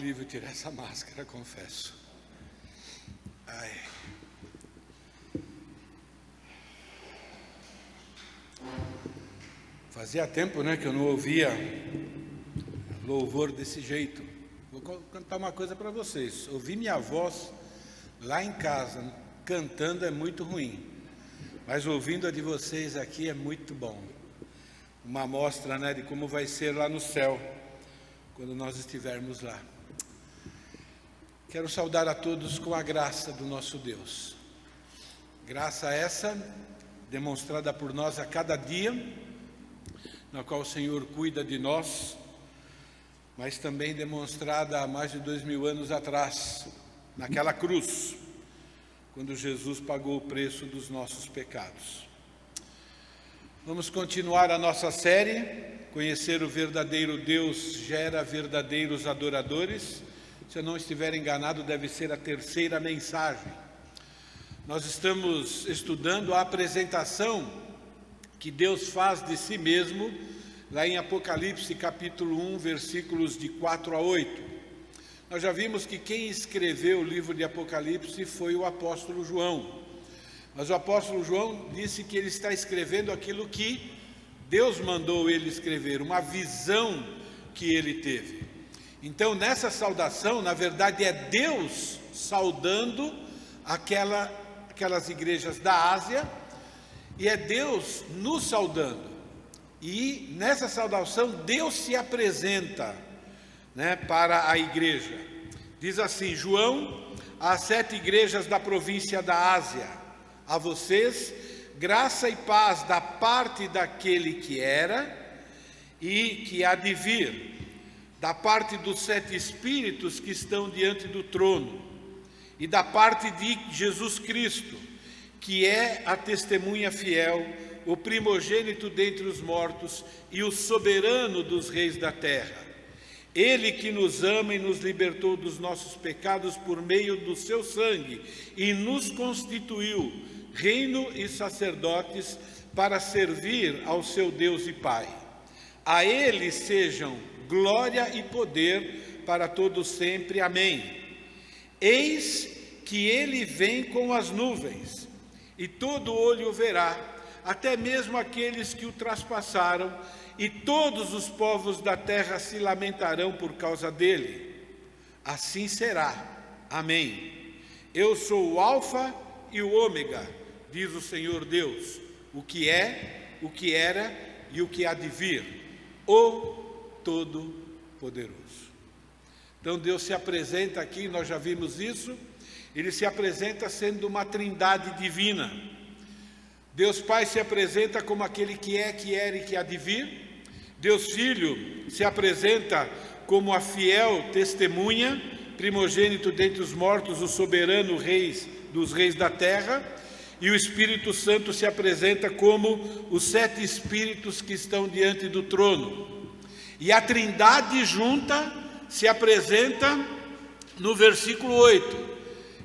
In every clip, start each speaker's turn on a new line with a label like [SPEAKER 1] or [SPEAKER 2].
[SPEAKER 1] alívio tirar essa máscara, confesso. Ai. Fazia tempo, que eu não ouvia louvor desse jeito. Vou cantar uma coisa para vocês. Ouvir minha voz lá em casa cantando é muito ruim, mas ouvindo a de vocês aqui é muito bom. Uma amostra, de como vai ser lá no céu, quando nós estivermos lá. Quero saudar a todos com a graça do nosso Deus. Graça essa demonstrada por nós a cada dia, na qual o Senhor cuida de nós, mas também demonstrada há mais de 2000 anos atrás, naquela cruz, quando Jesus pagou o preço dos nossos pecados. Vamos continuar a nossa série. Conhecer o verdadeiro Deus gera verdadeiros adoradores. Se eu não estiver enganado, deve ser a terceira mensagem. Nós estamos estudando a apresentação que Deus faz de si mesmo, lá em Apocalipse capítulo 1, versículos de 4 a 8. Nós já vimos que quem escreveu o livro de Apocalipse foi o apóstolo João. Mas o apóstolo João disse que ele está escrevendo aquilo que Deus mandou ele escrever, uma visão que ele teve. Então, nessa saudação, na verdade, é Deus saudando aquelas igrejas da Ásia, e é Deus nos saudando. E nessa saudação, Deus se apresenta, para a igreja. Diz assim: João, às 7 igrejas da província da Ásia, a vocês, graça e paz da parte daquele que era e que há de vir, da parte dos 7 espíritos que estão diante do trono, e da parte de Jesus Cristo, que é a testemunha fiel, o primogênito dentre os mortos e o soberano dos reis da terra. Ele que nos ama e nos libertou dos nossos pecados por meio do seu sangue e nos constituiu reino e sacerdotes para servir ao seu Deus e Pai. A ele sejam glória e poder para todos sempre. Amém. Eis que ele vem com as nuvens, e todo olho o verá, até mesmo aqueles que o traspassaram, e todos os povos da terra se lamentarão por causa dele. Assim será. Amém. Eu sou o Alfa e o Ômega, diz o Senhor Deus, o que é, o que era e o que há de vir, o Todo-Poderoso. Então Deus se apresenta aqui, nós já vimos isso, ele se apresenta sendo uma trindade divina. Deus Pai se apresenta como aquele que é, que era e que há de vir. Deus Filho se apresenta como a fiel testemunha, primogênito dentre os mortos, o soberano dos reis da terra. E o Espírito Santo se apresenta como os 7 espíritos que estão diante do trono. E a trindade junta se apresenta no versículo 8.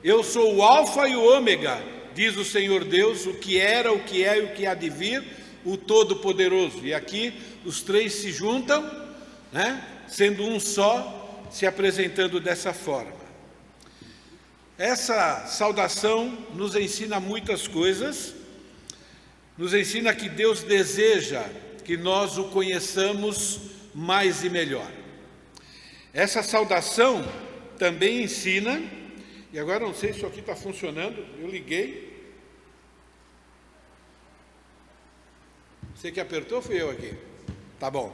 [SPEAKER 1] Eu sou o Alfa e o Ômega, diz o Senhor Deus, o que era, o que é e o que há de vir, o Todo-Poderoso. E aqui os 3 se juntam, sendo um só, se apresentando dessa forma. Essa saudação nos ensina muitas coisas. Nos ensina que Deus deseja que nós o conheçamos mais e melhor. Essa saudação também ensina, e agora não sei se isso aqui está funcionando, eu liguei. Você que apertou ou fui eu aqui? Tá bom.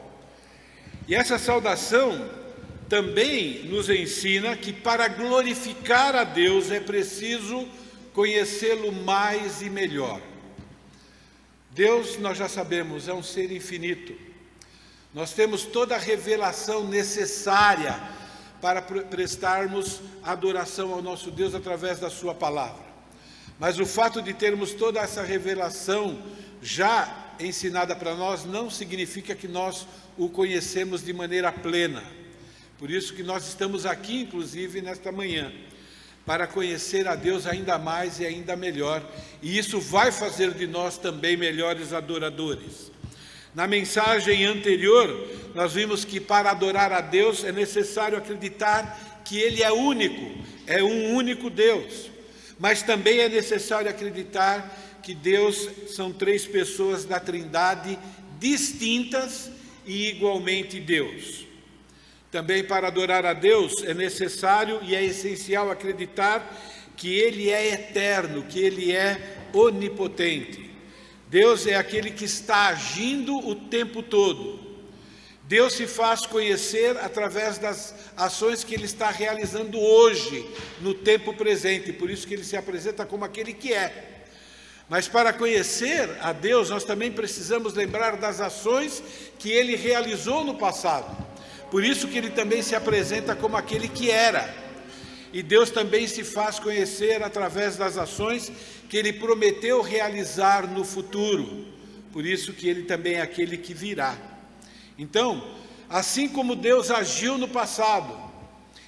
[SPEAKER 1] E essa saudação também nos ensina que para glorificar a Deus é preciso conhecê-lo mais e melhor. Deus, nós já sabemos, é um ser infinito. Nós temos toda a revelação necessária para prestarmos adoração ao nosso Deus através da sua palavra. Mas o fato de termos toda essa revelação já ensinada para nós não significa que nós o conhecemos de maneira plena. Por isso que nós estamos aqui, inclusive, nesta manhã, para conhecer a Deus ainda mais e ainda melhor. E isso vai fazer de nós também melhores adoradores. Na mensagem anterior, nós vimos que para adorar a Deus é necessário acreditar que Ele é único, é um único Deus. Mas também é necessário acreditar que Deus são três pessoas da Trindade distintas e igualmente Deus. Também para adorar a Deus é necessário e é essencial acreditar que Ele é eterno, que Ele é onipotente. Deus é aquele que está agindo o tempo todo. Deus se faz conhecer através das ações que Ele está realizando hoje, no tempo presente, por isso que Ele se apresenta como aquele que é. Mas para conhecer a Deus, nós também precisamos lembrar das ações que Ele realizou no passado. Por isso que Ele também se apresenta como aquele que era. E Deus também se faz conhecer através das ações que Ele prometeu realizar no futuro. Por isso que Ele também é aquele que virá. Então, assim como Deus agiu no passado,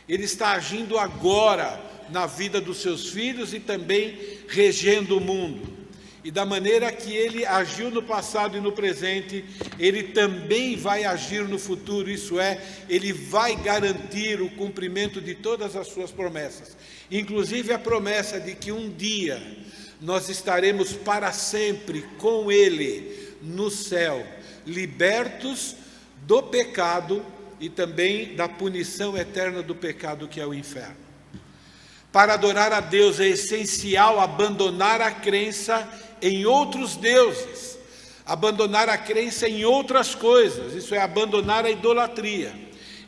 [SPEAKER 1] Ele está agindo agora na vida dos seus filhos e também regendo o mundo. E da maneira que Ele agiu no passado e no presente, Ele também vai agir no futuro, isso é, Ele vai garantir o cumprimento de todas as suas promessas. Inclusive a promessa de que um dia nós estaremos para sempre com Ele no céu, libertos do pecado e também da punição eterna do pecado que é o inferno. Para adorar a Deus é essencial abandonar a crença em outros deuses, abandonar a crença em outras coisas, isso é, abandonar a idolatria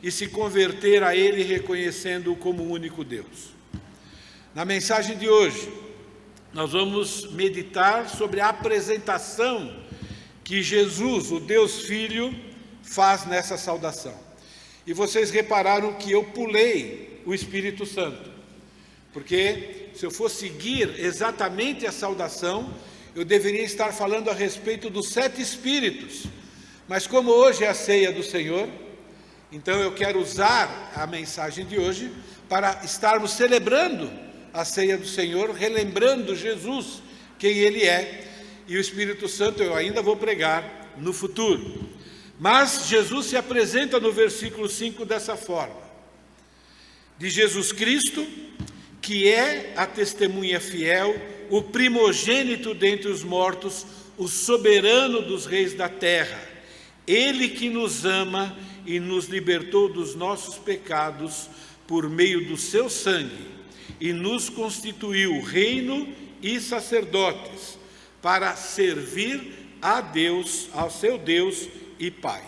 [SPEAKER 1] e se converter a Ele reconhecendo-o como o único Deus. Na mensagem de hoje, nós vamos meditar sobre a apresentação que Jesus, o Deus Filho, faz nessa saudação. E vocês repararam que eu pulei o Espírito Santo, porque se eu for seguir exatamente a saudação, eu deveria estar falando a respeito dos 7 Espíritos. Mas como hoje é a ceia do Senhor, então eu quero usar a mensagem de hoje para estarmos celebrando a ceia do Senhor, relembrando Jesus, quem Ele é, e o Espírito Santo eu ainda vou pregar no futuro. Mas Jesus se apresenta no versículo 5 dessa forma: de Jesus Cristo, que é a testemunha fiel, o primogênito dentre os mortos, o soberano dos reis da terra, Ele que nos ama e nos libertou dos nossos pecados por meio do seu sangue, e nos constituiu reino e sacerdotes, para servir a Deus, ao seu Deus e Pai.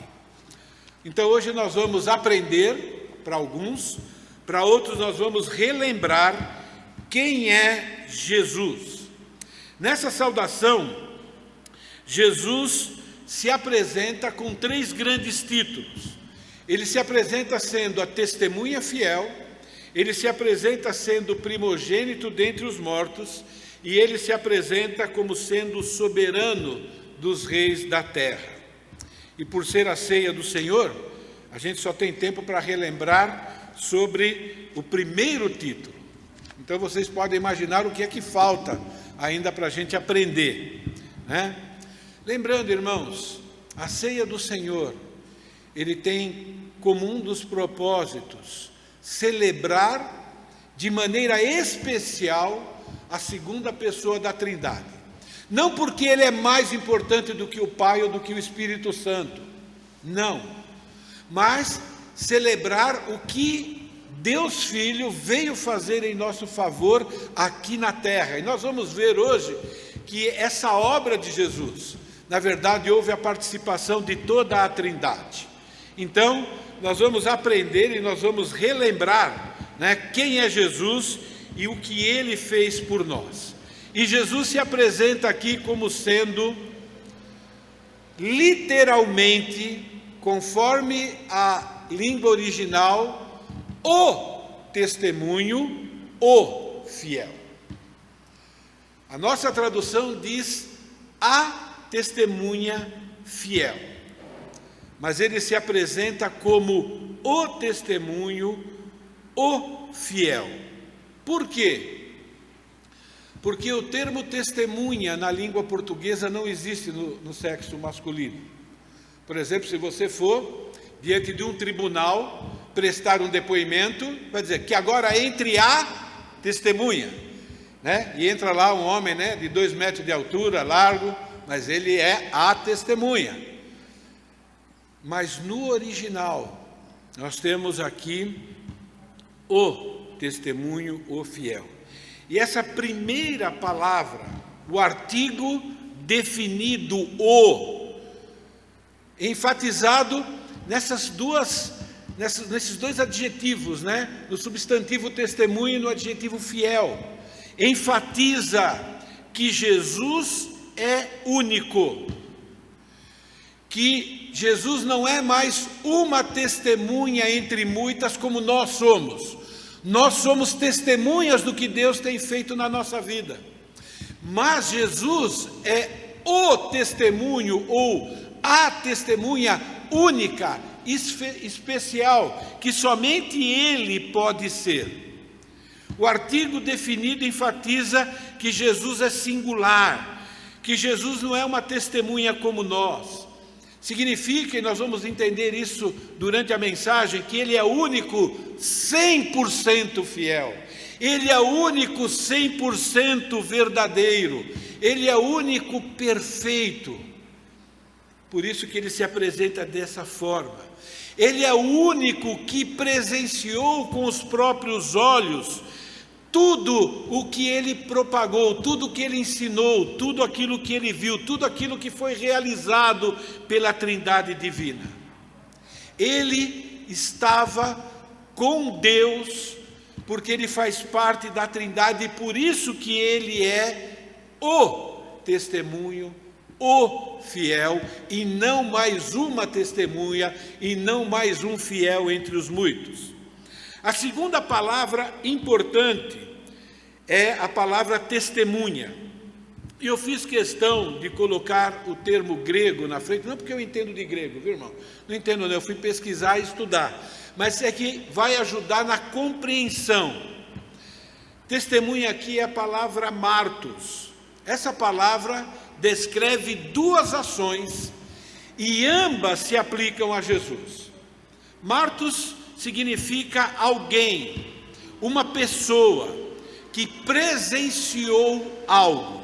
[SPEAKER 1] Então hoje nós vamos aprender, para alguns, para outros nós vamos relembrar quem é Jesus. Nessa saudação, Jesus se apresenta com 3 grandes títulos. Ele se apresenta sendo a testemunha fiel, ele se apresenta sendo primogênito dentre os mortos, e ele se apresenta como sendo o soberano dos reis da terra. E por ser a ceia do Senhor, a gente só tem tempo para relembrar sobre o primeiro título. Então vocês podem imaginar o que é que falta ainda para a gente aprender, né? Lembrando, irmãos, a ceia do Senhor, ele tem como um dos propósitos celebrar de maneira especial a segunda pessoa da Trindade. Não porque ele é mais importante do que o Pai ou do que o Espírito Santo, não, mas celebrar o que Deus Filho veio fazer em nosso favor aqui na terra. E nós vamos ver hoje que essa obra de Jesus, na verdade, houve a participação de toda a Trindade. Então, nós vamos aprender e nós vamos relembrar, né, quem é Jesus e o que Ele fez por nós. E Jesus se apresenta aqui como sendo, literalmente, conforme a língua original, o testemunho, o fiel. A nossa tradução diz a testemunha fiel, mas ele se apresenta como o testemunho, o fiel. Por quê? Porque o termo testemunha na língua portuguesa não existe no sexo masculino. Por exemplo, se você for diante de um tribunal, prestar um depoimento, vai dizer que agora entre a testemunha, né? E entra lá um homem, né, de 2 metros de altura, largo, mas ele é a testemunha. Mas no original, nós temos aqui o testemunho, o fiel. E essa primeira palavra, o artigo definido o, enfatizado nesses 2 adjetivos, né? No substantivo testemunho e no adjetivo fiel. Enfatiza que Jesus é único, que Jesus não é mais uma testemunha entre muitas como nós somos. Nós somos testemunhas do que Deus tem feito na nossa vida. Mas Jesus é o testemunho ou a testemunha única, especial, que somente Ele pode ser. O artigo definido enfatiza que Jesus é singular, que Jesus não é uma testemunha como nós. Significa, e nós vamos entender isso durante a mensagem, que Ele é único 100% fiel. Ele é único 100% verdadeiro. Ele é único perfeito. Por isso que Ele se apresenta dessa forma. Ele é o único que presenciou com os próprios olhos tudo o que Ele propagou, tudo o que Ele ensinou, tudo aquilo que Ele viu, tudo aquilo que foi realizado pela Trindade Divina. Ele estava com Deus, porque Ele faz parte da Trindade, e por isso que Ele é o testemunho, o fiel, e não mais uma testemunha, e não mais um fiel entre os muitos. A segunda palavra importante é a palavra testemunha. E eu fiz questão de colocar o termo grego na frente, não porque eu entendo de grego, viu, irmão? Não entendo não, eu fui pesquisar e estudar. Mas é que vai ajudar na compreensão. Testemunha aqui é a palavra martus. Essa palavra descreve 2 ações e ambas se aplicam a Jesus. Martus significa alguém, uma pessoa que presenciou algo.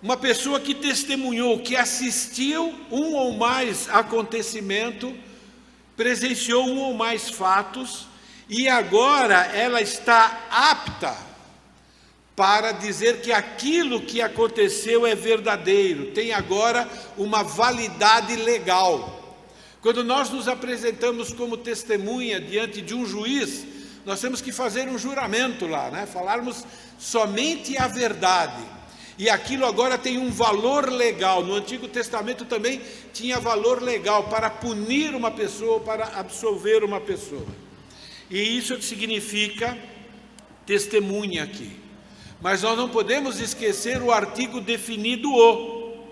[SPEAKER 1] Uma pessoa que testemunhou, que assistiu um ou mais acontecimento, presenciou um ou mais fatos, e agora ela está apta para dizer que aquilo que aconteceu é verdadeiro, tem agora uma validade legal. Quando nós nos apresentamos como testemunha diante de um juiz, nós temos que fazer um juramento lá, né? Falarmos somente a verdade. E aquilo agora tem um valor legal. No Antigo Testamento também tinha valor legal para punir uma pessoa, para absolver uma pessoa. E isso significa testemunha aqui. Mas nós não podemos esquecer o artigo definido o.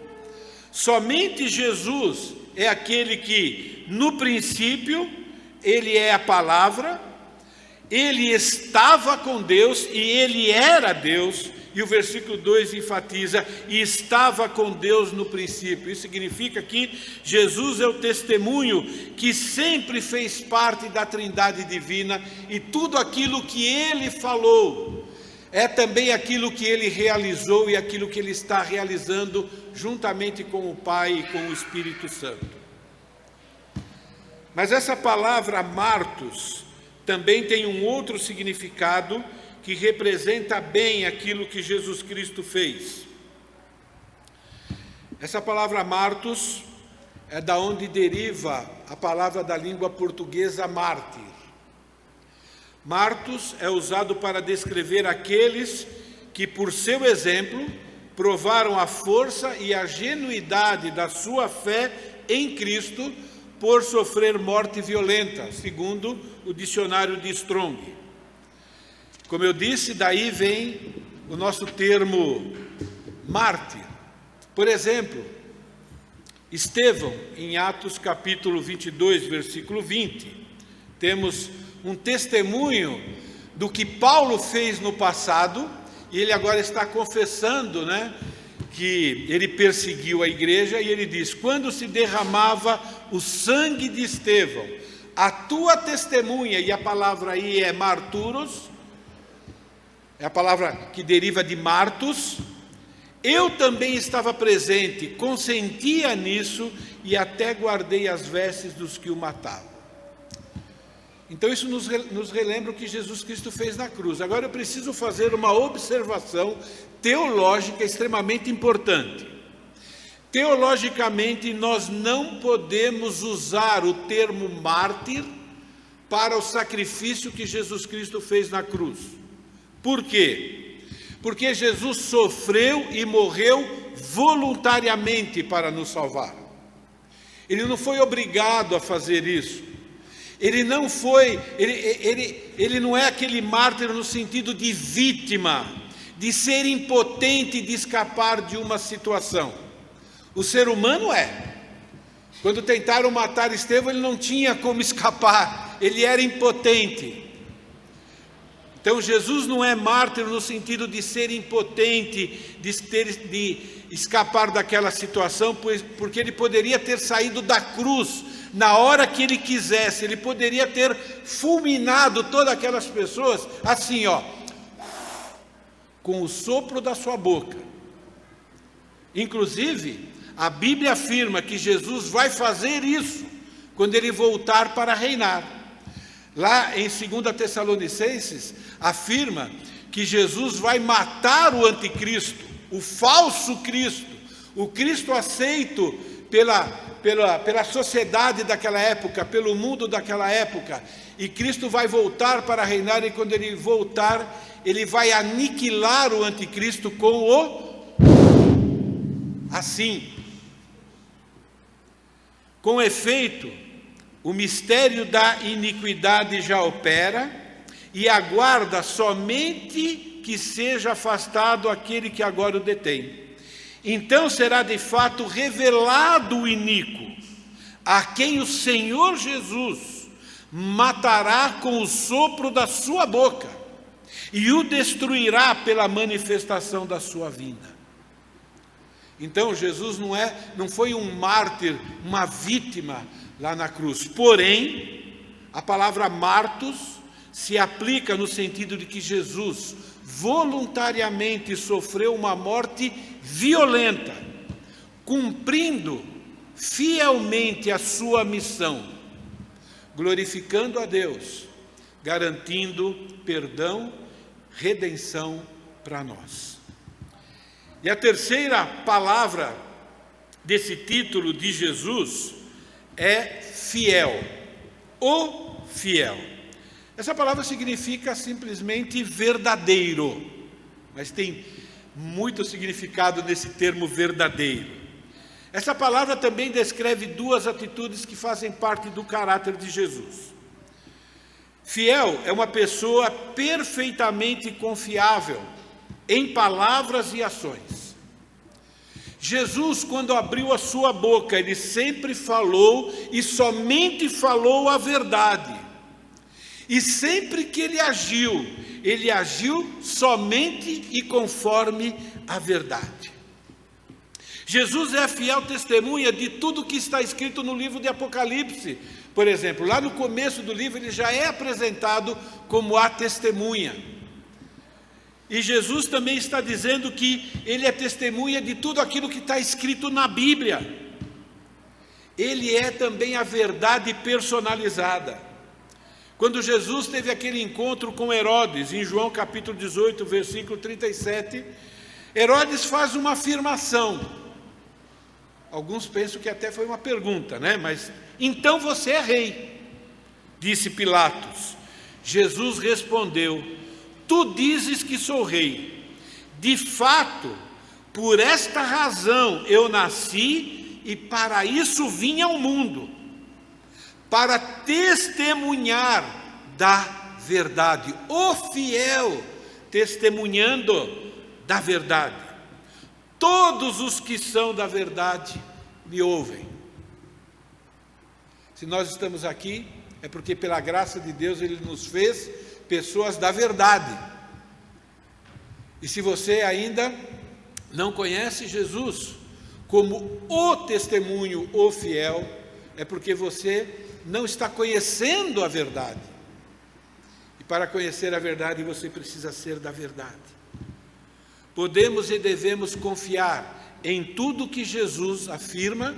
[SPEAKER 1] Somente Jesus é aquele que, no princípio, Ele é a palavra, Ele estava com Deus e Ele era Deus. E o versículo 2 enfatiza, e estava com Deus no princípio. Isso significa que Jesus é o testemunho que sempre fez parte da Trindade Divina, e tudo aquilo que Ele falou é também aquilo que Ele realizou e aquilo que Ele está realizando juntamente com o Pai e com o Espírito Santo. Mas essa palavra martus também tem um outro significado que representa bem aquilo que Jesus Cristo fez. Essa palavra martus é da onde deriva a palavra da língua portuguesa mártir. Martus é usado para descrever aqueles que, por seu exemplo, provaram a força e a genuidade da sua fé em Cristo por sofrer morte violenta, segundo o dicionário de Strong. Como eu disse, daí vem o nosso termo mártir. Por exemplo, Estevão, em Atos capítulo 22, versículo 20, temos um testemunho do que Paulo fez no passado, e ele agora está confessando, né, que ele perseguiu a igreja, e ele diz: quando se derramava o sangue de Estevão, a tua testemunha, e a palavra aí é marturos, é a palavra que deriva de martus, eu também estava presente, consentia nisso e até guardei as vestes dos que o matavam. Então isso nos relembra o que Jesus Cristo fez na cruz. Agora eu preciso fazer uma observação teológica extremamente importante. Teologicamente, nós não podemos usar o termo mártir para o sacrifício que Jesus Cristo fez na cruz. Por quê? Porque Jesus sofreu e morreu voluntariamente para nos salvar. Ele não foi obrigado a fazer isso. Ele não é aquele mártir no sentido de vítima, de ser impotente de escapar de uma situação. O ser humano é. Quando tentaram matar Estevão, ele não tinha como escapar, ele era impotente. Então Jesus não é mártir no sentido de ser impotente, de escapar daquela situação, porque ele poderia ter saído da cruz na hora que ele quisesse, ele poderia ter fulminado todas aquelas pessoas, assim com o sopro da sua boca. Inclusive, a Bíblia afirma que Jesus vai fazer isso quando ele voltar para reinar. Lá em 2 Tessalonicenses, afirma que Jesus vai matar o anticristo, o falso Cristo, o Cristo aceito pela sociedade daquela época, pelo mundo daquela época. E Cristo vai voltar para reinar, e quando ele voltar, ele vai aniquilar o anticristo Com efeito, o mistério da iniquidade já opera e aguarda somente que seja afastado aquele que agora o detém. Então será de fato revelado o iníquo, a quem o Senhor Jesus matará com o sopro da sua boca e o destruirá pela manifestação da sua vinda. Então Jesus não foi um mártir, uma vítima lá na cruz. Porém, a palavra martus se aplica no sentido de que Jesus voluntariamente sofreu uma morte violenta, cumprindo fielmente a sua missão, glorificando a Deus, garantindo perdão, redenção para nós. E a terceira palavra desse título de Jesus é fiel, o fiel. Essa palavra significa simplesmente verdadeiro, mas tem muito significado nesse termo verdadeiro. Essa palavra também descreve duas atitudes que fazem parte do caráter de Jesus. Fiel é uma pessoa perfeitamente confiável em palavras e ações. Jesus, quando abriu a sua boca, ele sempre falou e somente falou a verdade. E sempre que ele agiu somente e conforme a verdade. Jesus é a fiel testemunha de tudo que está escrito no livro de Apocalipse. Por exemplo, lá no começo do livro ele já é apresentado como a testemunha. E Jesus também está dizendo que ele é testemunha de tudo aquilo que está escrito na Bíblia. Ele é também a verdade personalizada. Quando Jesus teve aquele encontro com Herodes, em João capítulo 18, versículo 37, Herodes faz uma afirmação. Alguns pensam que até foi uma pergunta, né? Mas, então você é rei, disse Pilatos. Jesus respondeu: tu dizes que sou rei. De fato, por esta razão eu nasci e para isso vim ao mundo, para testemunhar da verdade, o fiel testemunhando da verdade. Todos os que são da verdade me ouvem. Se nós estamos aqui, é porque pela graça de Deus Ele nos fez pessoas da verdade. E se você ainda não conhece Jesus como o testemunho, o fiel, é porque você não está conhecendo a verdade. E para conhecer a verdade, você precisa ser da verdade. Podemos e devemos confiar em tudo que Jesus afirma,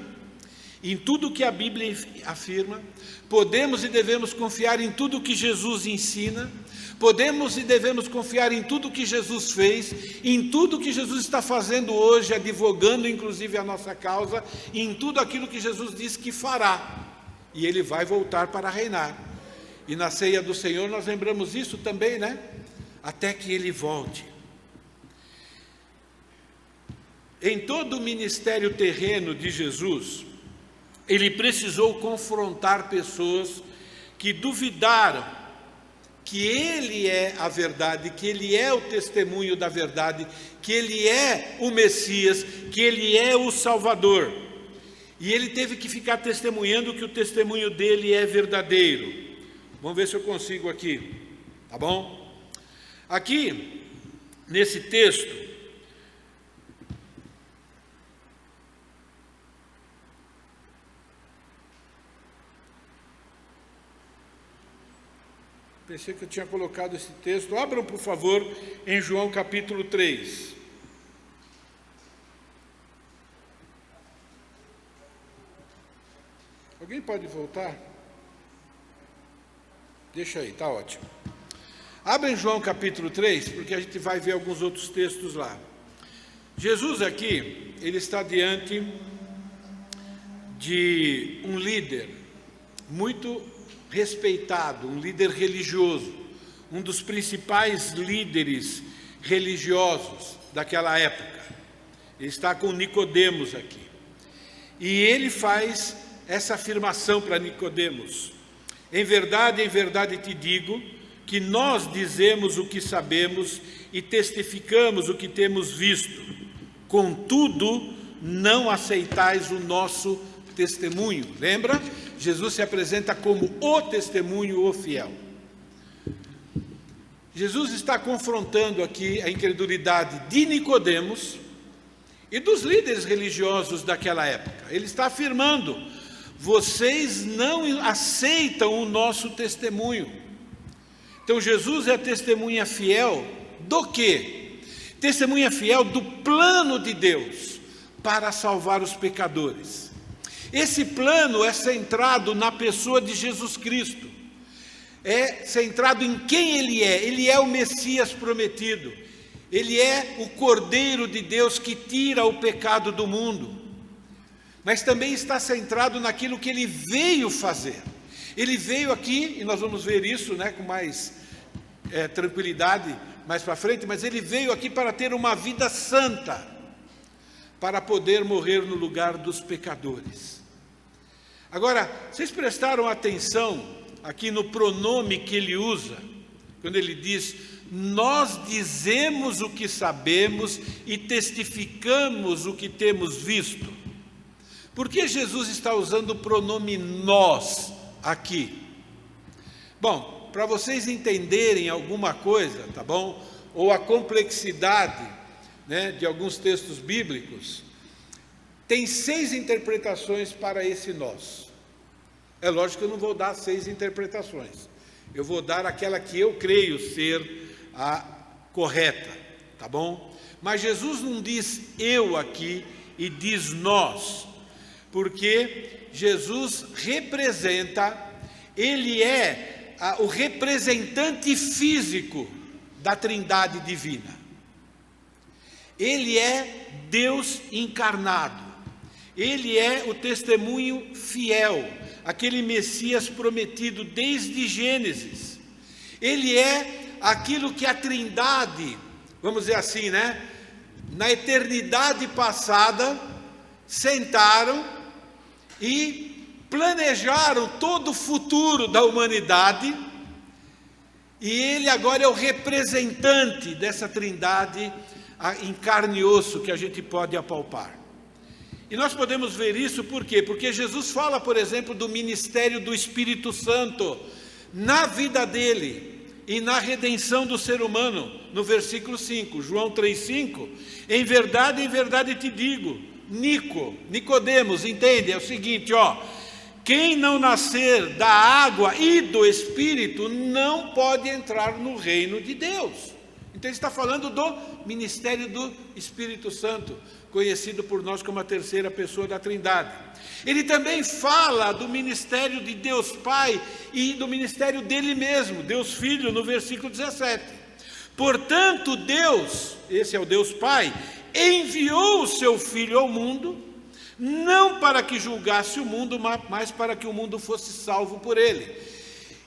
[SPEAKER 1] em tudo que a Bíblia afirma. Podemos e devemos confiar em tudo que Jesus ensina. Podemos e devemos confiar em tudo que Jesus fez, em tudo que Jesus está fazendo hoje, advogando inclusive a nossa causa, e em tudo aquilo que Jesus disse que fará. E Ele vai voltar para reinar. E na ceia do Senhor nós lembramos isso também, né? Até que Ele volte. Em todo o ministério terreno de Jesus, Ele precisou confrontar pessoas que duvidaram que Ele é a verdade, que Ele é o testemunho da verdade, que Ele é o Messias, que Ele é o Salvador. E Ele teve que ficar testemunhando que o testemunho dele é verdadeiro. Vamos ver se eu consigo aqui, tá bom? Aqui, nesse texto, pensei que eu tinha colocado esse texto. Abram, por favor, em João capítulo 3. Alguém pode voltar? Deixa aí, está ótimo. Abrem João capítulo 3, porque a gente vai ver alguns outros textos lá. Jesus aqui, ele está diante de um líder muito respeitado, um líder religioso, um dos principais líderes religiosos daquela época. Ele está com Nicodemos aqui. E ele faz essa afirmação para Nicodemos: em verdade te digo, que nós dizemos o que sabemos e testificamos o que temos visto. Contudo, não aceitais o nosso testemunho. Lembra? Jesus se apresenta como o testemunho, o fiel. Jesus está confrontando aqui a incredulidade de Nicodemos e dos líderes religiosos daquela época. Ele está afirmando: vocês não aceitam o nosso testemunho. Então Jesus é a testemunha fiel do quê? Testemunha fiel do plano de Deus para salvar os pecadores. Esse plano é centrado na pessoa de Jesus Cristo. É centrado em quem Ele é. Ele é o Messias prometido. Ele é o Cordeiro de Deus que tira o pecado do mundo. Mas também está centrado naquilo que Ele veio fazer. Ele veio aqui, e nós vamos ver isso, né, com mais tranquilidade mais para frente, mas Ele veio aqui para ter uma vida santa, para poder morrer no lugar dos pecadores. Agora, vocês prestaram atenção aqui no pronome que Ele usa, quando Ele diz: nós dizemos o que sabemos e testificamos o que temos visto? Por que Jesus está usando o pronome nós aqui? Bom, para vocês entenderem alguma coisa, tá bom? Ou a complexidade, né, de alguns textos bíblicos, tem 6 interpretações para esse nós. É lógico que eu não vou dar 6 interpretações. Eu vou dar aquela que eu creio ser a correta, tá bom? Mas Jesus não diz eu aqui e diz nós, porque Jesus representa, Ele é o representante físico da Trindade divina. Ele é Deus encarnado. Ele é o testemunho fiel, aquele Messias prometido desde Gênesis. Ele é aquilo que a Trindade, vamos dizer assim, né, na eternidade passada, sentaram e planejaram todo o futuro da humanidade, e Ele agora é o representante dessa Trindade em carne e osso que a gente pode apalpar. E nós podemos ver isso por quê? Porque Jesus fala, por exemplo, do ministério do Espírito Santo na vida dele e na redenção do ser humano, no versículo 5, João 3,5, em verdade te digo, Nicodemos, entende? É o seguinte, quem não nascer da água e do Espírito não pode entrar no reino de Deus. Então ele está falando do ministério do Espírito Santo, conhecido por nós como a terceira pessoa da Trindade. Ele também fala do ministério de Deus Pai e do ministério dele mesmo, Deus Filho, no versículo 17. Portanto, Deus, esse é o Deus Pai, enviou o seu Filho ao mundo, não para que julgasse o mundo, mas para que o mundo fosse salvo por ele.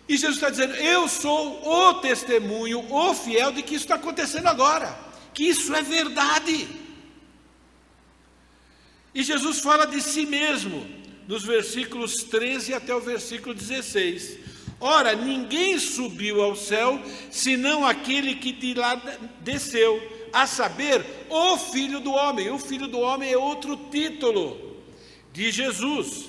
[SPEAKER 1] E Jesus está dizendo, eu sou o testemunho, o fiel de que isso está acontecendo agora, que isso é verdade. E Jesus fala de si mesmo, nos versículos 13 até o versículo 16. Ora, ninguém subiu ao céu, senão aquele que de lá desceu, a saber, o Filho do Homem. O Filho do Homem é outro título de Jesus.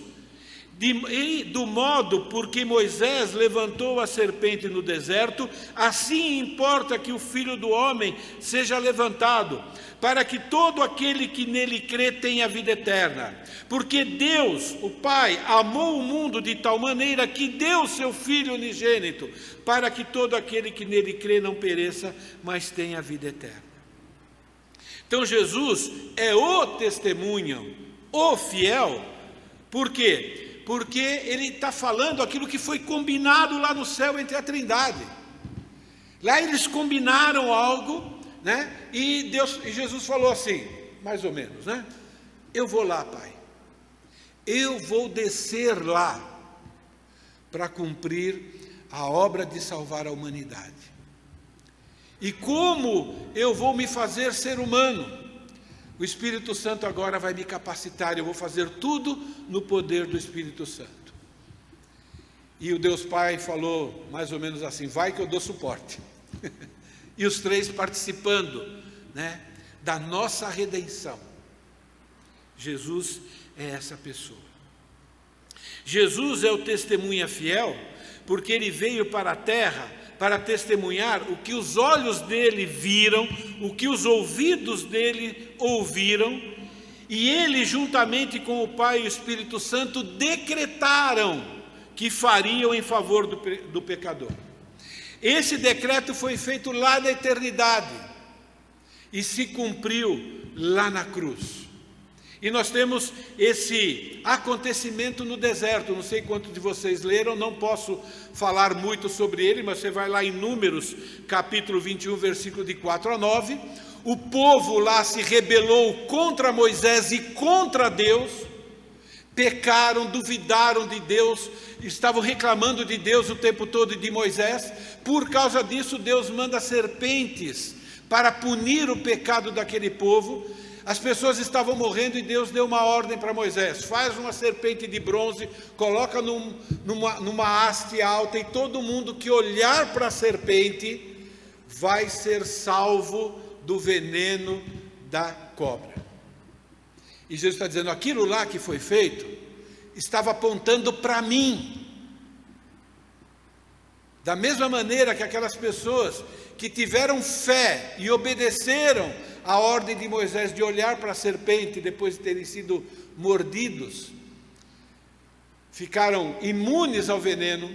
[SPEAKER 1] E do modo por que Moisés levantou a serpente no deserto, assim importa que o Filho do Homem seja levantado, para que todo aquele que nele crê tenha vida eterna. Porque Deus, o Pai, amou o mundo de tal maneira que deu seu Filho unigênito, para que todo aquele que nele crê não pereça, mas tenha vida eterna. Então Jesus é o testemunho, o fiel. Por quê? Porque ele está falando aquilo que foi combinado lá no céu entre a Trindade. Lá eles combinaram algo, né? E Jesus falou assim, mais ou menos, né? Eu vou lá, Pai. Eu vou descer lá para cumprir a obra de salvar a humanidade. E como eu vou me fazer ser humano? O Espírito Santo agora vai me capacitar, eu vou fazer tudo no poder do Espírito Santo. E o Deus Pai falou mais ou menos assim, vai que eu dou suporte. E os três participando, né, da nossa redenção. Jesus é essa pessoa. Jesus é o testemunha fiel, porque ele veio para a terra para testemunhar o que os olhos dele viram, o que os ouvidos dele ouviram, e ele, juntamente com o Pai e o Espírito Santo, decretaram que fariam em favor do pecador. Esse decreto foi feito lá na eternidade e se cumpriu lá na cruz. E nós temos esse acontecimento no deserto, não sei quantos de vocês leram, não posso falar muito sobre ele, mas você vai lá em Números, capítulo 21, versículo de 4 a 9, o povo lá se rebelou contra Moisés e contra Deus, pecaram, duvidaram de Deus, estavam reclamando de Deus o tempo todo e de Moisés, por causa disso Deus manda serpentes para punir o pecado daquele povo. As pessoas estavam morrendo e Deus deu uma ordem para Moisés, faz uma serpente de bronze, coloca numa haste alta e todo mundo que olhar para a serpente vai ser salvo do veneno da cobra. E Jesus está dizendo, aquilo lá que foi feito, estava apontando para mim. Da mesma maneira que aquelas pessoas que tiveram fé e obedeceram a ordem de Moisés de olhar para a serpente depois de terem sido mordidos, ficaram imunes ao veneno,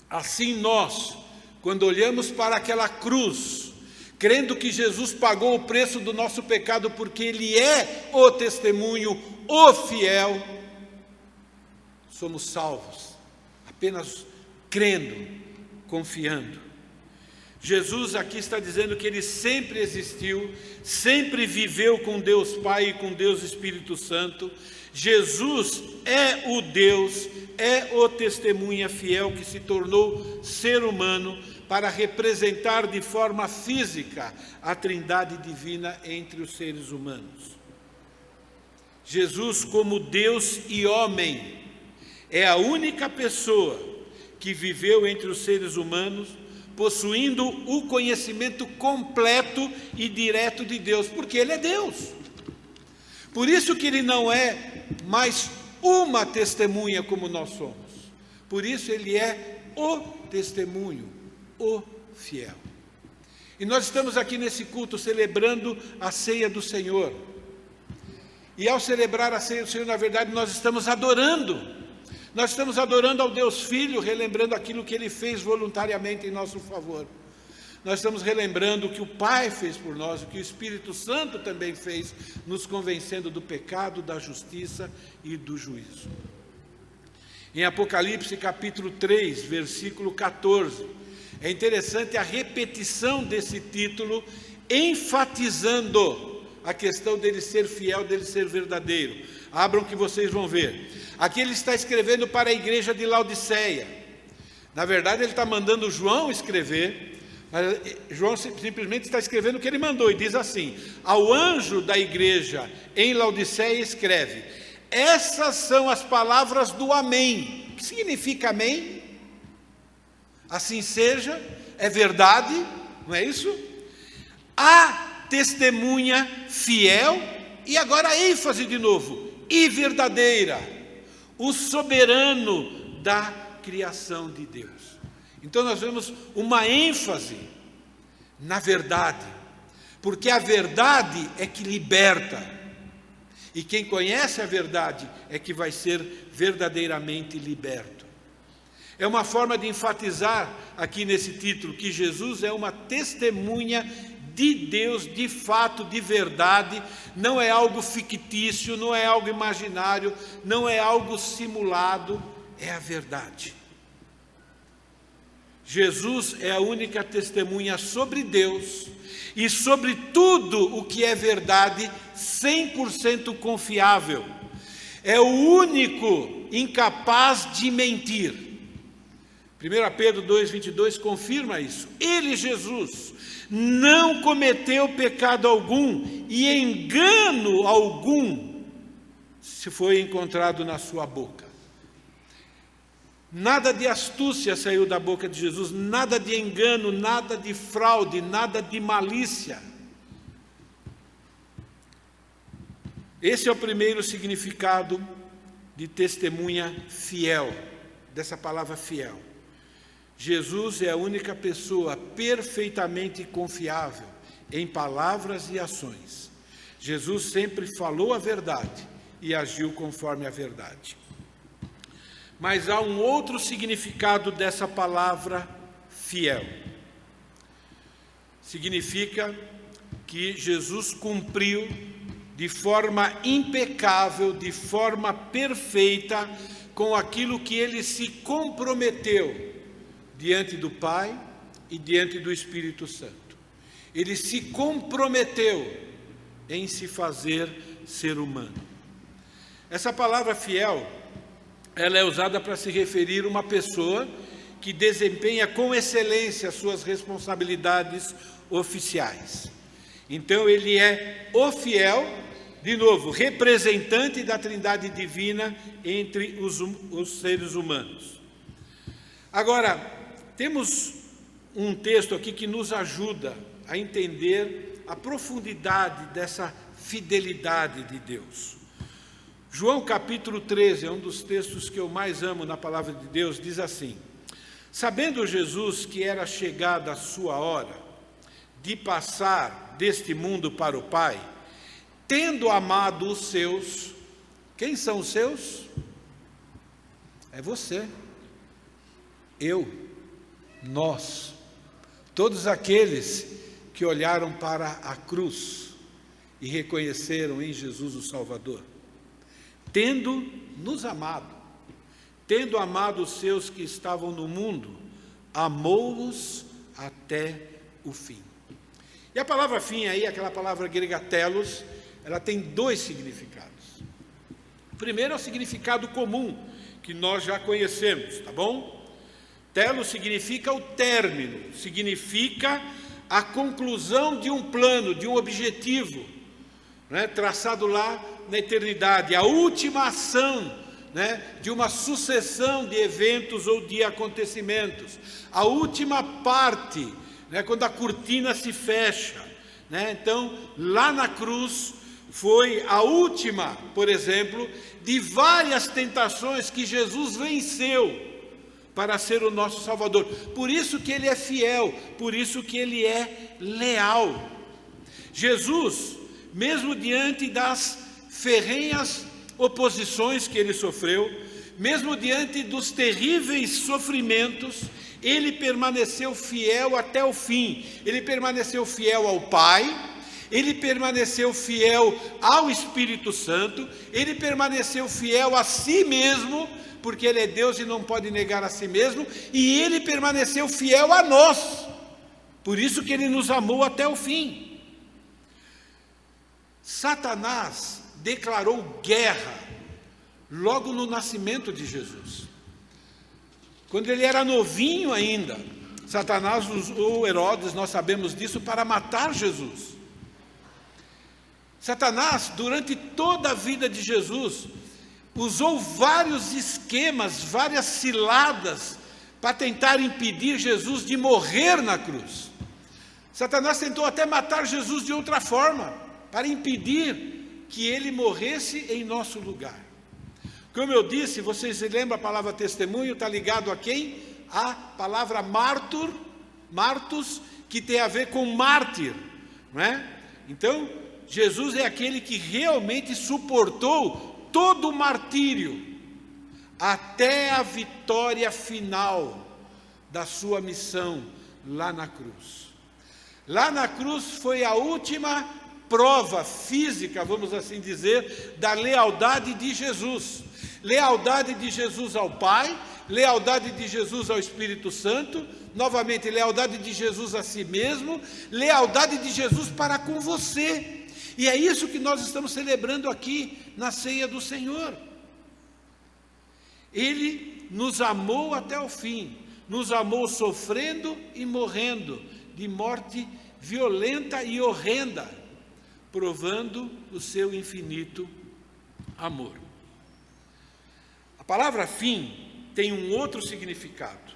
[SPEAKER 1] assim nós, quando olhamos para aquela cruz, crendo que Jesus pagou o preço do nosso pecado, porque Ele é o testemunho, o fiel, somos salvos, apenas crendo, confiando. Jesus aqui está dizendo que Ele sempre existiu, sempre viveu com Deus Pai e com Deus Espírito Santo. Jesus é o Deus, é o testemunha fiel que se tornou ser humano para representar de forma física a Trindade divina entre os seres humanos. Jesus, como Deus e homem, é a única pessoa que viveu entre os seres humanos, possuindo o conhecimento completo e direto de Deus, porque Ele é Deus. Por isso que Ele não é mais uma testemunha como nós somos. Por isso Ele é o testemunho, o fiel. E nós estamos aqui nesse culto celebrando a ceia do Senhor. E ao celebrar a ceia do Senhor, na verdade, nós estamos adorando. Nós estamos adorando ao Deus Filho, relembrando aquilo que Ele fez voluntariamente em nosso favor. Nós estamos relembrando o que o Pai fez por nós, o que o Espírito Santo também fez, nos convencendo do pecado, da justiça e do juízo. Em Apocalipse capítulo 3, versículo 14, é interessante a repetição desse título, enfatizando a questão dele ser fiel, dele ser verdadeiro. Abram que vocês vão ver. Aqui ele está escrevendo para a igreja de Laodiceia. Na verdade, ele está mandando João escrever, mas João simplesmente está escrevendo o que ele mandou, e diz assim: ao anjo da igreja em Laodiceia escreve: essas são as palavras do Amém. O que significa Amém? Assim seja, é verdade, não é isso? A testemunha fiel, e agora a ênfase de novo, e verdadeira, o soberano da criação de Deus. Então nós vemos uma ênfase na verdade, porque a verdade é que liberta, e quem conhece a verdade é que vai ser verdadeiramente liberto. É uma forma de enfatizar aqui nesse título que Jesus é uma testemunha de Deus, de fato, de verdade, não é algo fictício, não é algo imaginário, não é algo simulado, é a verdade. Jesus é a única testemunha sobre Deus e sobre tudo o que é verdade, 100% confiável. É o único incapaz de mentir. 1 Pedro 2,22 confirma isso. Ele, Jesus, não cometeu pecado algum e engano algum se foi encontrado na sua boca. Nada de astúcia saiu da boca de Jesus, nada de engano, nada de fraude, nada de malícia. Esse é o primeiro significado de testemunha fiel, dessa palavra fiel. Jesus é a única pessoa perfeitamente confiável em palavras e ações. Jesus sempre falou a verdade e agiu conforme a verdade. Mas há um outro significado dessa palavra fiel. Significa que Jesus cumpriu de forma impecável, de forma perfeita, com aquilo que ele se comprometeu diante do Pai e diante do Espírito Santo. Ele se comprometeu em se fazer ser humano. Essa palavra fiel, ela é usada para se referir a uma pessoa que desempenha com excelência as suas responsabilidades oficiais. Então ele é o fiel, de novo, representante da Trindade Divina entre os seres humanos. Agora, temos um texto aqui que nos ajuda a entender a profundidade dessa fidelidade de Deus. João capítulo 13, é um dos textos que eu mais amo na palavra de Deus, diz assim: sabendo Jesus que era chegada a sua hora de passar deste mundo para o Pai, tendo amado os seus, quem são os seus? É você, eu, nós, todos aqueles que olharam para a cruz e reconheceram em Jesus o Salvador. Tendo nos amado, tendo amado os seus que estavam no mundo, amou-os até o fim. E a palavra fim aí, aquela palavra grega telos, ela tem dois significados. O primeiro é o significado comum, que nós já conhecemos, tá bom? Telos significa o término, significa a conclusão de um plano, de um objetivo, né, traçado lá na eternidade, a última ação, né, de uma sucessão de eventos ou de acontecimentos, a última parte, né, quando a cortina se fecha, né? Então, lá na cruz foi a última, por exemplo, de várias tentações que Jesus venceu para ser o nosso Salvador. Por isso que ele é fiel, por isso que ele é leal. Jesus, mesmo diante das ferrenhas oposições que ele sofreu, mesmo diante dos terríveis sofrimentos, ele permaneceu fiel até o fim. Ele permaneceu fiel ao Pai, ele permaneceu fiel ao Espírito Santo, ele permaneceu fiel a si mesmo, porque ele é Deus e não pode negar a si mesmo, e ele permaneceu fiel a nós, por isso que ele nos amou até o fim. Satanás declarou guerra logo no nascimento de Jesus. Quando ele era novinho ainda, Satanás usou Herodes, nós sabemos disso, para matar Jesus. Satanás, durante toda a vida de Jesus, usou vários esquemas, várias ciladas, para tentar impedir Jesus de morrer na cruz. Satanás tentou até matar Jesus de outra forma, para impedir que ele morresse em nosso lugar. Como eu disse, vocês se lembram, a palavra testemunho está ligado a quem? A palavra martus, que tem a ver com mártir, não é? Então, Jesus é aquele que realmente suportou todo o martírio, até a vitória final da sua missão lá na cruz. Lá na cruz foi a última prova física, vamos assim dizer, da lealdade de Jesus. Lealdade de Jesus ao Pai, lealdade de Jesus ao Espírito Santo, novamente, lealdade de Jesus a si mesmo, lealdade de Jesus para com você. E é isso que nós estamos celebrando aqui na ceia do Senhor. Ele nos amou até o fim, nos amou sofrendo e morrendo, de morte violenta e horrenda, provando o seu infinito amor. A palavra fim tem um outro significado,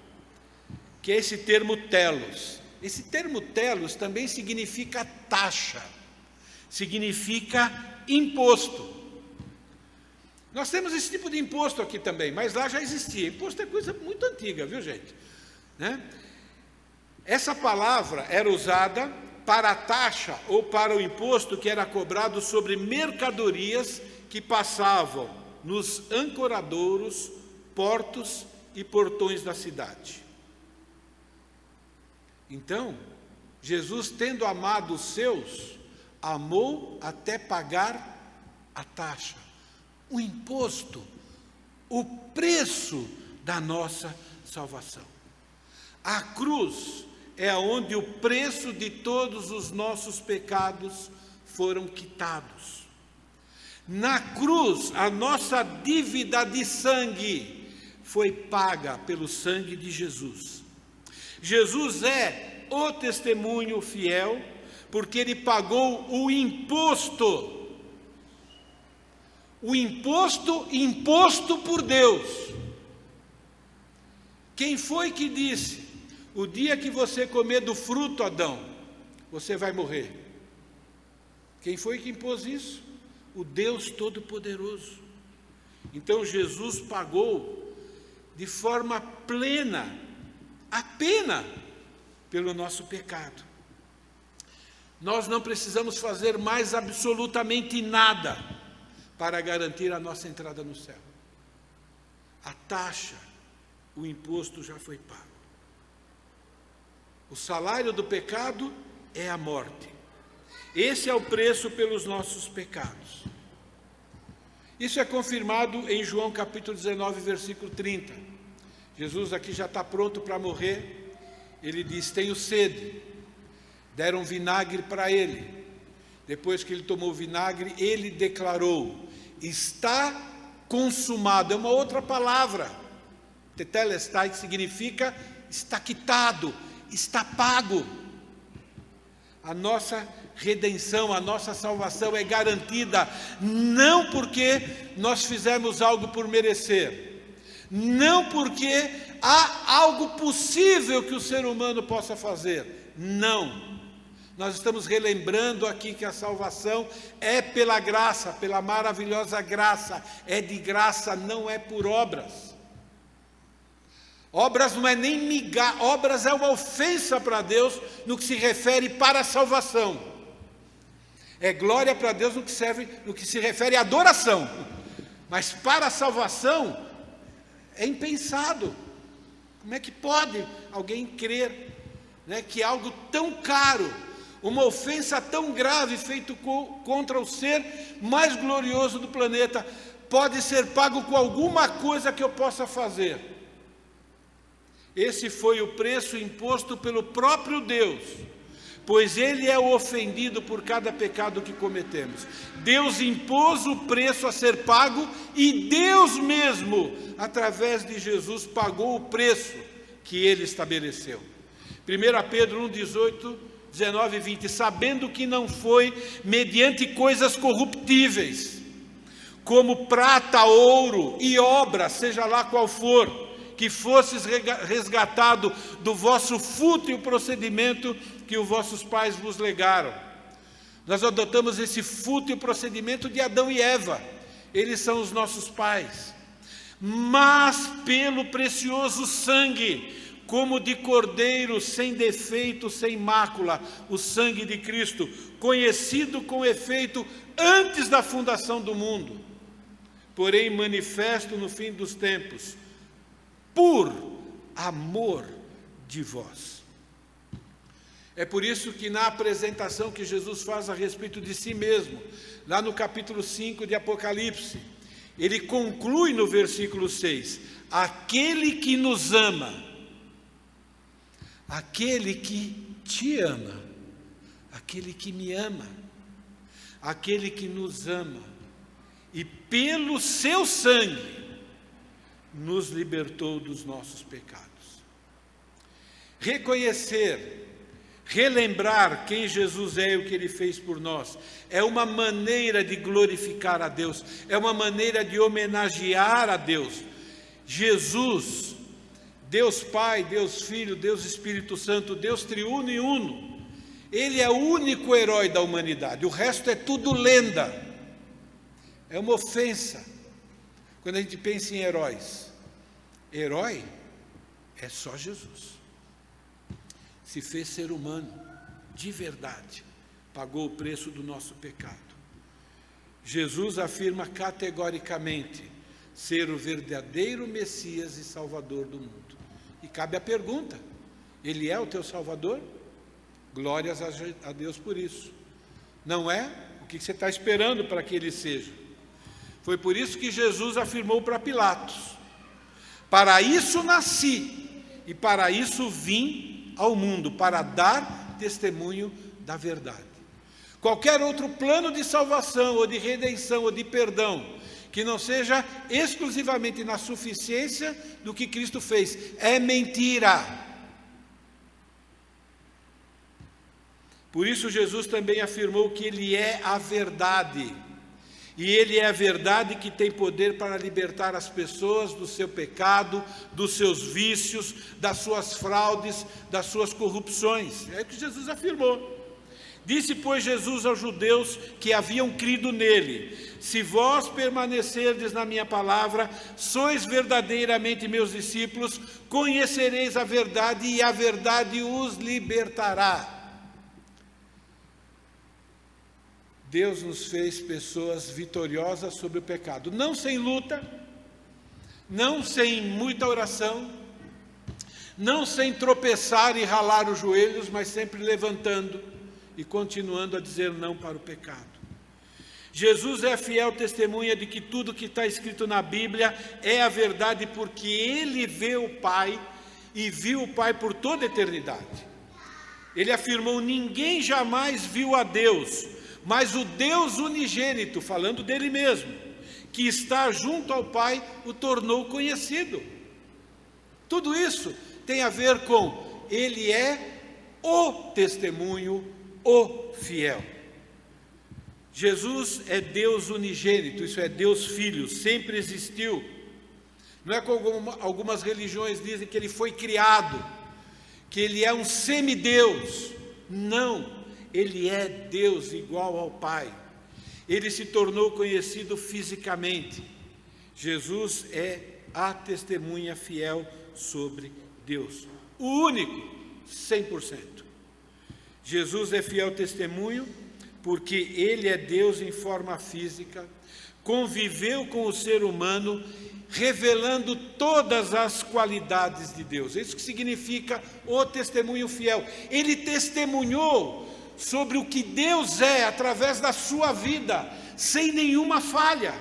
[SPEAKER 1] que é esse termo telos. Esse termo telos também significa taxa, significa imposto. Nós temos esse tipo de imposto aqui também, mas lá já existia. Imposto é coisa muito antiga, viu, gente? Né? Essa palavra era usada para a taxa ou para o imposto que era cobrado sobre mercadorias que passavam nos ancoradouros, portos e portões da cidade. Então, Jesus, tendo amado os seus, amou até pagar a taxa, o imposto, o preço da nossa salvação. A cruz é onde o preço de todos os nossos pecados foram quitados. Na cruz, a nossa dívida de sangue foi paga pelo sangue de Jesus. Jesus é o testemunho fiel, porque ele pagou o imposto imposto por Deus. Quem foi que disse: o dia que você comer do fruto, Adão, você vai morrer? Quem foi que impôs isso? O Deus Todo-Poderoso. Então Jesus pagou de forma plena a pena pelo nosso pecado. Nós não precisamos fazer mais absolutamente nada para garantir a nossa entrada no céu. A taxa, o imposto já foi pago. O salário do pecado é a morte. Esse é o preço pelos nossos pecados. Isso é confirmado em João capítulo 19, versículo 30. Jesus aqui já está pronto para morrer. Ele diz: tenho sede. Deram vinagre para ele. Depois que ele tomou o vinagre, ele declarou: está consumado. É uma outra palavra, tetelestai, que significa está quitado, está pago. A nossa redenção, a nossa salvação é garantida, não porque nós fizemos algo por merecer, não porque há algo possível que o ser humano possa fazer, não. Nós estamos relembrando aqui que a salvação é pela graça, pela maravilhosa graça, é de graça, não é por obras. Obras não é nem migalha, obras é uma ofensa para Deus no que se refere para a salvação. É glória para Deus no que se refere à adoração. Mas para a salvação, É impensado. Como é que pode alguém crer, né, que algo tão caro, uma ofensa tão grave feita contra o ser mais glorioso do planeta, pode ser pago com alguma coisa que eu possa fazer? Esse foi o preço imposto pelo próprio Deus, pois Ele é o ofendido por cada pecado que cometemos. Deus impôs o preço a ser pago e Deus mesmo, através de Jesus, pagou o preço que Ele estabeleceu. 1 Pedro 1, 18, 19 e 20, sabendo que não foi mediante coisas corruptíveis, como prata, ouro e obra, seja lá qual for, que fosses resgatado do vosso fútil procedimento que os vossos pais vos legaram. Nós adotamos esse fútil procedimento de Adão e Eva, eles são os nossos pais, mas pelo precioso sangue, como de cordeiro sem defeito, sem mácula, o sangue de Cristo, conhecido com efeito antes da fundação do mundo, porém manifesto no fim dos tempos, por amor de vós. É por isso que na apresentação que Jesus faz a respeito de si mesmo, lá no capítulo 5 de Apocalipse, ele conclui no versículo 6, aquele que nos ama, aquele que te ama, aquele que me ama, aquele que nos ama, e pelo seu sangue, nos libertou dos nossos pecados. Reconhecer, relembrar quem Jesus é e o que Ele fez por nós, é uma maneira de glorificar a Deus, é uma maneira de homenagear a Deus. Jesus, Deus Pai, Deus Filho, Deus Espírito Santo, Deus triuno e uno, Ele é o único herói da humanidade, o resto é tudo lenda, é uma ofensa. Quando a gente pensa em heróis, herói é só Jesus. Se fez ser humano, de verdade, pagou o preço do nosso pecado. Jesus afirma categoricamente ser o verdadeiro Messias e Salvador do mundo. E cabe a pergunta, Ele é o teu Salvador? Glórias a Deus por isso. Não é? O que você está esperando para que Ele seja? Foi por isso que Jesus afirmou para Pilatos, para isso nasci e para isso vim ao mundo, para dar testemunho da verdade. Qualquer outro plano de salvação, ou de redenção, ou de perdão, que não seja exclusivamente na suficiência do que Cristo fez, é mentira. Por isso Jesus também afirmou que Ele é a verdade. E Ele é a verdade que tem poder para libertar as pessoas do seu pecado, dos seus vícios, das suas fraudes, das suas corrupções. É o que Jesus afirmou. Disse, pois, Jesus aos judeus que haviam crido nele, se vós permanecerdes na minha palavra, sois verdadeiramente meus discípulos, conhecereis a verdade e a verdade os libertará. Deus nos fez pessoas vitoriosas sobre o pecado, não sem luta, não sem muita oração, não sem tropeçar e ralar os joelhos, mas sempre levantando e continuando a dizer não para o pecado. Jesus é a fiel testemunha de que tudo que está escrito na Bíblia é a verdade, porque Ele vê o Pai e viu o Pai por toda a eternidade. Ele afirmou, ninguém jamais viu a Deus, mas o Deus unigênito, falando dele mesmo, que está junto ao Pai, o tornou conhecido. Tudo isso tem a ver com, Ele é o testemunho, o fiel. Jesus é Deus unigênito, isso é Deus Filho, sempre existiu. Não é como algumas religiões dizem que Ele foi criado, que Ele é um semideus. Não. Ele é Deus igual ao Pai. Ele se tornou conhecido fisicamente. Jesus é a testemunha fiel sobre Deus. O único, 100%. Jesus é fiel testemunho porque ele é Deus em forma física, conviveu com o ser humano, revelando todas as qualidades de Deus. Isso que significa o testemunho fiel. Ele testemunhou sobre o que Deus é através da sua vida, sem nenhuma falha.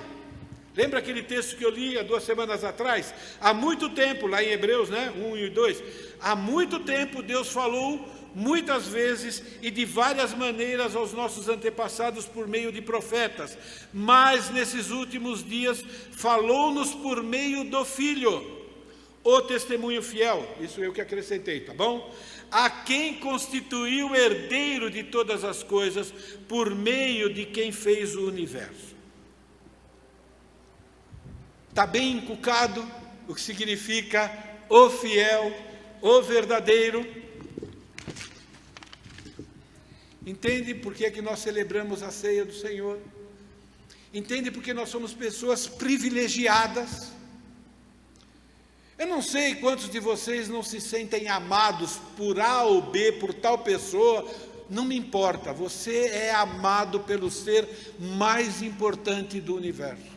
[SPEAKER 1] Lembra aquele texto que eu li há 2 semanas atrás? Há muito tempo, lá em Hebreus, 1 e 2, há muito tempo Deus falou muitas vezes e de várias maneiras aos nossos antepassados por meio de profetas, mas nesses últimos dias falou-nos por meio do Filho, o testemunho fiel, isso eu que acrescentei, tá bom? A quem constituiu herdeiro de todas as coisas, por meio de quem fez o universo. Está bem encucado o que significa o fiel, o verdadeiro. Entende por que é que nós celebramos a ceia do Senhor? Entende por que nós somos pessoas privilegiadas? Eu não sei quantos de vocês não se sentem amados por A ou B, por tal pessoa, não me importa, você é amado pelo ser mais importante do universo.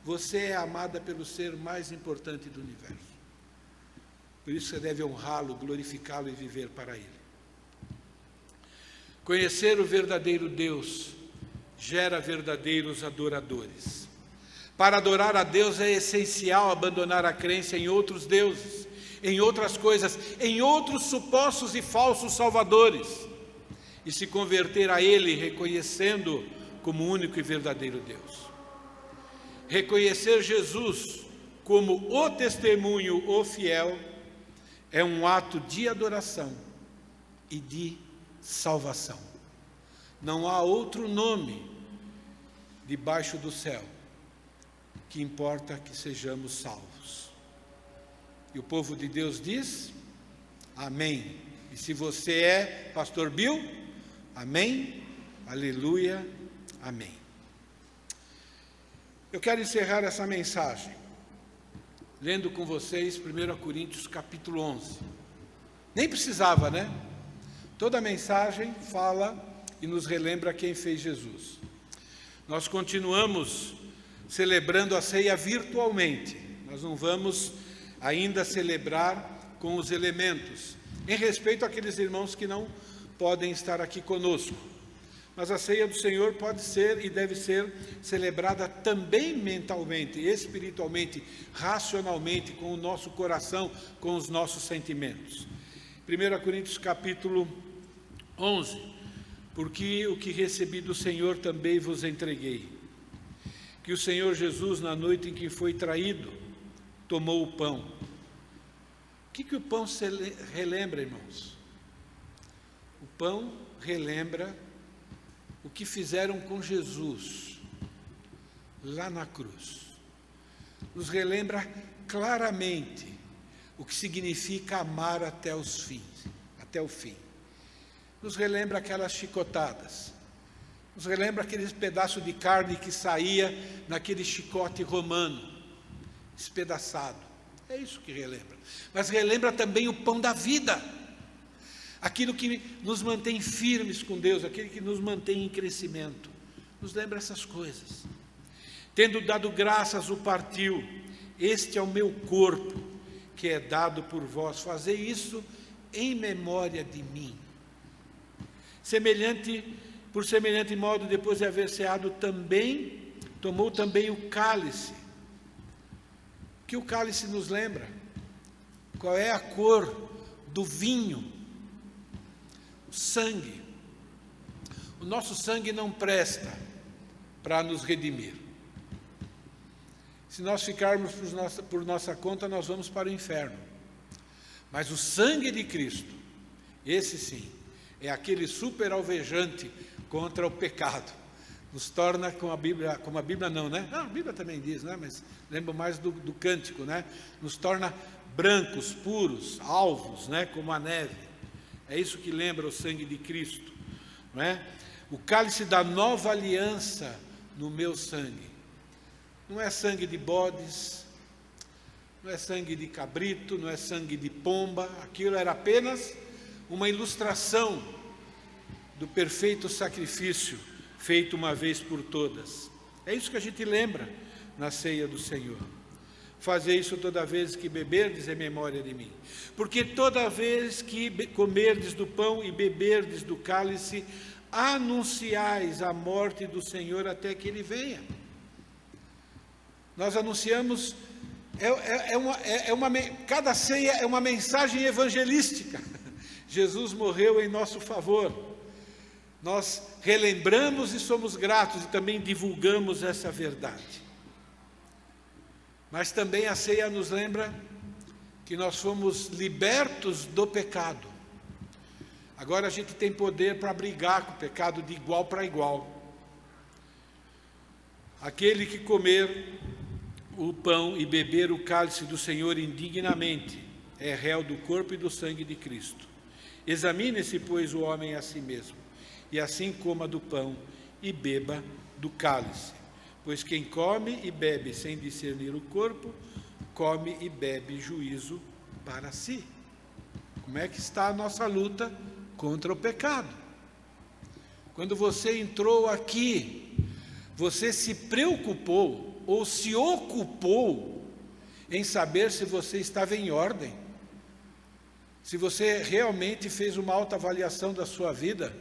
[SPEAKER 1] Você é amada pelo ser mais importante do universo. Por isso você deve honrá-lo, glorificá-lo e viver para ele. Conhecer o verdadeiro Deus gera verdadeiros adoradores. Para adorar a Deus é essencial abandonar a crença em outros deuses, em outras coisas, em outros supostos e falsos salvadores, e se converter a Ele, reconhecendo como único e verdadeiro Deus. Reconhecer Jesus como o testemunho, o fiel, é um ato de adoração e de salvação. Não há outro nome debaixo do céu que importa que sejamos salvos. E o povo de Deus diz: amém. E se você é pastor Bill, amém, aleluia, amém. Eu quero encerrar essa mensagem lendo com vocês 1 Coríntios capítulo 11. Nem precisava, né? Toda a mensagem fala e nos relembra quem fez Jesus. Nós continuamos celebrando a ceia virtualmente. Nós não vamos ainda celebrar com os elementos, em respeito àqueles irmãos que não podem estar aqui conosco. Mas a ceia do Senhor pode ser e deve ser celebrada também mentalmente, espiritualmente, racionalmente, com o nosso coração, com os nossos sentimentos. 1 Coríntios capítulo 11, porque o que recebi do Senhor também vos entreguei, que o Senhor Jesus, na noite em que foi traído, tomou o pão. O que o pão relembra, irmãos? O pão relembra o que fizeram com Jesus, lá na cruz. Nos relembra claramente o que significa amar até o fim. Nos relembra aquelas chicotadas. Nos relembra aqueles pedaços de carne que saía naquele chicote romano, espedaçado. É isso que relembra. Mas relembra também o pão da vida. Aquilo que nos mantém firmes com Deus, aquele que nos mantém em crescimento. Nos lembra essas coisas. Tendo dado graças, o partiu. Este é o meu corpo, que é dado por vós. Fazei isso em memória de mim. Por semelhante modo, depois de haver ceado também, tomou também o cálice. O que o cálice nos lembra? Qual é a cor do vinho? O sangue. O nosso sangue não presta para nos redimir. Se nós ficarmos por nossa conta, nós vamos para o inferno. Mas o sangue de Cristo, esse sim, é aquele super alvejante contra o pecado. Nos torna, como a Bíblia não, né? Não, a Bíblia também diz, né? Mas lembro mais do cântico, né? Nos torna brancos, puros, alvos, né? Como a neve. É isso que lembra o sangue de Cristo, não é? O cálice da nova aliança no meu sangue. Não é sangue de bodes, não é sangue de cabrito, não é sangue de pomba. Aquilo era apenas uma ilustração do perfeito sacrifício feito uma vez por todas. É isso que a gente lembra na ceia do Senhor. Fazer isso toda vez que beberdes em memória de mim. Porque toda vez que comerdes do pão e beberdes do cálice, anunciais a morte do Senhor até que Ele venha. Nós anunciamos, cada ceia é uma mensagem evangelística. Jesus morreu em nosso favor. Nós relembramos e somos gratos e também divulgamos essa verdade. Mas também a ceia nos lembra que nós fomos libertos do pecado. Agora a gente tem poder para brigar com o pecado de igual para igual. Aquele que comer o pão e beber o cálice do Senhor indignamente é réu do corpo e do sangue de Cristo. Examine-se, pois, o homem a si mesmo, e assim coma do pão e beba do cálice. Pois quem come e bebe sem discernir o corpo, come e bebe juízo para si. Como é que está a nossa luta contra o pecado? Quando você entrou aqui, você se preocupou ou se ocupou em saber se você estava em ordem, se você realmente fez uma autoavaliação da sua vida,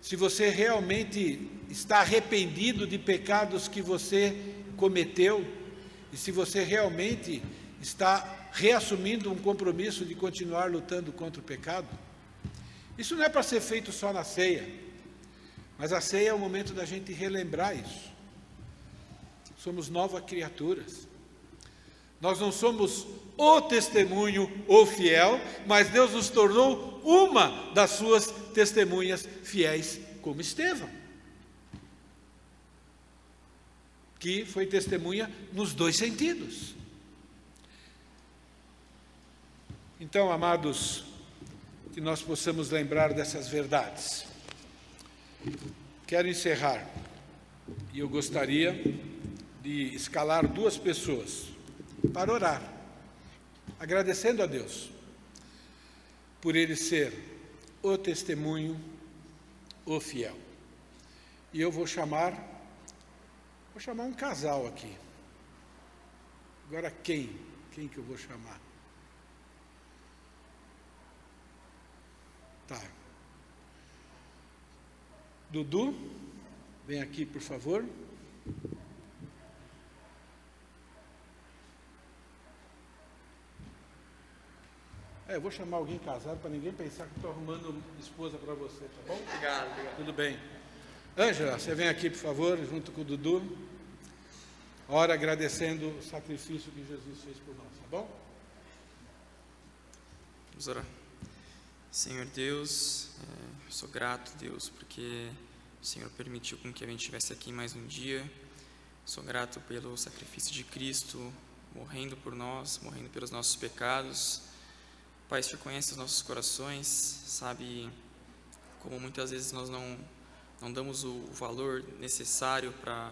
[SPEAKER 1] se você realmente está arrependido de pecados que você cometeu, e se você realmente está reassumindo um compromisso de continuar lutando contra o pecado. Isso não é para ser feito só na ceia, mas a ceia é o momento da gente relembrar isso. Somos novas criaturas. Nós não somos o testemunho, o fiel, mas Deus nos tornou uma das suas testemunhas fiéis, como Estevão, que foi testemunha nos dois sentidos. Então, amados, que nós possamos lembrar dessas verdades. Quero encerrar, e eu gostaria de escalar duas pessoas para orar, agradecendo a Deus por Ele ser o testemunho, o fiel. E eu vou chamar um casal aqui. Agora quem que eu vou chamar? Tá. Dudu, vem aqui, por favor. Eu vou chamar alguém casado para ninguém pensar que estou arrumando esposa para você, tá bom?
[SPEAKER 2] Obrigado.
[SPEAKER 1] Tudo bem. Ângela, você vem aqui, por favor, junto com o Dudu. Ora agradecendo o sacrifício que Jesus fez por nós, tá bom?
[SPEAKER 2] Vamos orar. Senhor Deus, sou grato, Deus, porque o Senhor permitiu com que a gente estivesse aqui mais um dia. Sou grato pelo sacrifício de Cristo, morrendo por nós, morrendo pelos nossos pecados. Pai, o Senhor conhece os nossos corações, sabe como muitas vezes nós não damos o valor necessário para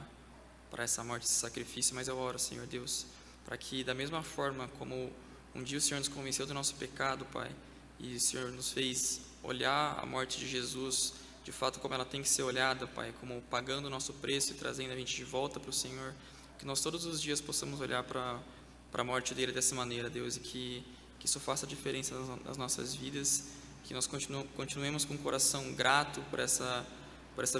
[SPEAKER 2] essa morte, esse sacrifício, mas eu oro, Senhor Deus, para que da mesma forma como um dia o Senhor nos convenceu do nosso pecado, Pai, e o Senhor nos fez olhar a morte de Jesus, de fato como ela tem que ser olhada, Pai, como pagando o nosso preço e trazendo a gente de volta para o Senhor, que nós todos os dias possamos olhar para a morte dele dessa maneira, Deus, e que isso faça diferença nas nossas vidas, que nós continuemos com o coração grato por essa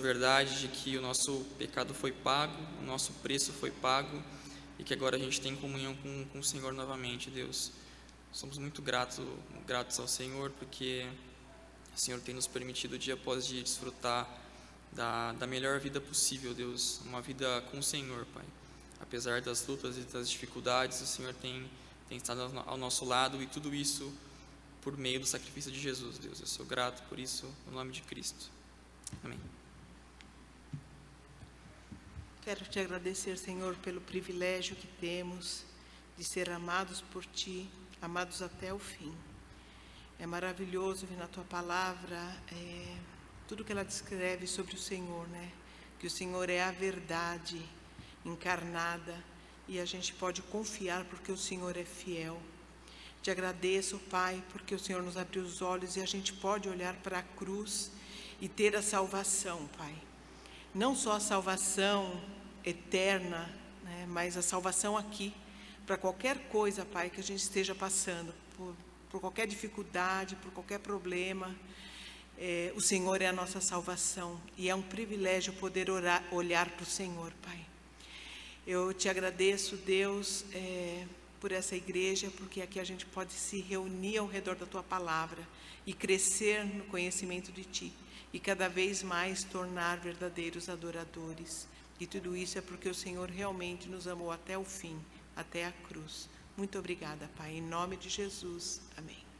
[SPEAKER 2] verdade de que o nosso pecado foi pago, o nosso preço foi pago, e que agora a gente tem comunhão com o Senhor novamente, Deus. Somos muito gratos ao Senhor, porque o Senhor tem nos permitido dia após dia desfrutar da melhor vida possível, Deus, uma vida com o Senhor, Pai. Apesar das lutas e das dificuldades, o Senhor tem estado ao nosso lado, e tudo isso por meio do sacrifício de Jesus, Deus. Eu sou grato por isso, no nome de Cristo. Amém.
[SPEAKER 3] Quero te agradecer, Senhor, pelo privilégio que temos de ser amados por Ti, amados até o fim. É maravilhoso ver na Tua palavra tudo que ela descreve sobre o Senhor, né? Que o Senhor é a verdade encarnada, e a gente pode confiar porque o Senhor é fiel. Te agradeço, Pai, porque o Senhor nos abriu os olhos e a gente pode olhar para a cruz e ter a salvação, Pai. não só a salvação eterna, né, mas a salvação aqui, para qualquer coisa, Pai, que a gente esteja passando, por qualquer dificuldade, por qualquer problema. O Senhor é a nossa salvação e é um privilégio poder olhar para o Senhor, Pai. Eu te agradeço, Deus, por essa igreja, porque aqui a gente pode se reunir ao redor da Tua palavra e crescer no conhecimento de Ti e cada vez mais tornar verdadeiros adoradores. E tudo isso é porque o Senhor realmente nos amou até o fim, até a cruz. Muito obrigada, Pai. Em nome de Jesus. Amém.